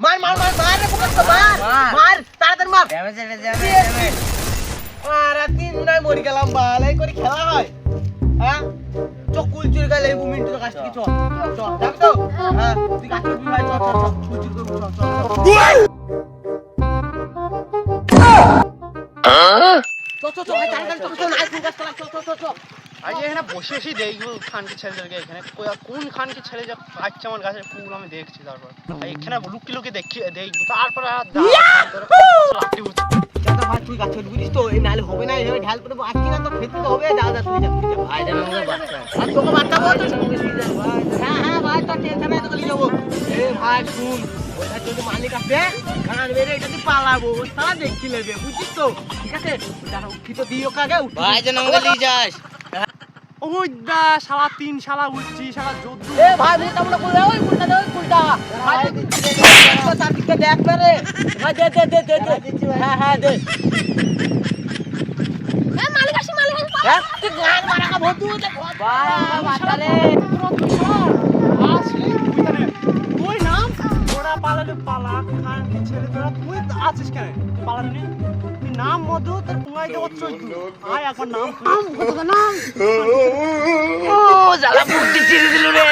মার মার মার মার রে ফোকাস তো মার মার তাড়াতাড়ি মার ড্যামেজ ড্যামেজ আরে তিন নাই মরি গেলাম বাল এই করে খেলা হয় হ্যাঁ চকুল চুরি গেলে এই মিনিট কাছ থেকে চল চল যাবি তো হ্যাঁ তুই কাছে উঠবি ভাই চল চল চল চুরি করবি চল চল চল চল ভাই তাড়াতাড়ি চল চল নাই ফুল গাছ চল চল চল চল আজ এখানে বসে বসে দেখবো খানকে ছেলেদেরকে এখানে কোন খানকে ছেলে যে পাচ্ছে আমার গাছের ফুল আমি দেখছি তারপর এখানে লুকিয়ে লুকিয়ে দেখবো তারপর আর দাদা ভাই তুই গাছে উঠবি তো এই নালে হবে না এইভাবে ঢাল করে আজকে না তো খেতে তো হবে যা যা তুই যা ভাই জান আমাকে বাচ্চা আর তোকে বাচ্চা বল হ্যাঁ হ্যাঁ ভাই তোর টেনশন নাই তোকে নিয়ে যাবো এ ভাই শুন ওটা যদি মালিক আসে গান বেরে এটা তুই পালাবো ও সারা দেখি নেবে বুঝছিস তো ঠিক আছে দাঁড়া উঠি তো দিও কাগে উঠি ভাই জান আমাকে নিয়ে যাস ওই দা শালা তিন শালা উঠছি শালা যদ্দু এ ভাই মোটা মোটা করে ওই উল্টা দে ওই উল্টা ভাই তো তার দিকে দেখ মেরে ভাই দে দে দে দে দে হ্যাঁ হ্যাঁ দে এ মালিক আসি হ্যাঁ তুই গান মারা কা ভতু দে ভাই বাতালে তুই নাম ওরা পালালে পালা খানকে ছেলে তোরা তুই আছিস কেন পালালি তুই নাম মধু তোর পুঙ্গাই দেবো চৈতু আয় এখন নাম নাম কত নাম ও জ্বালা বুদ্ধি চিরে দিল রে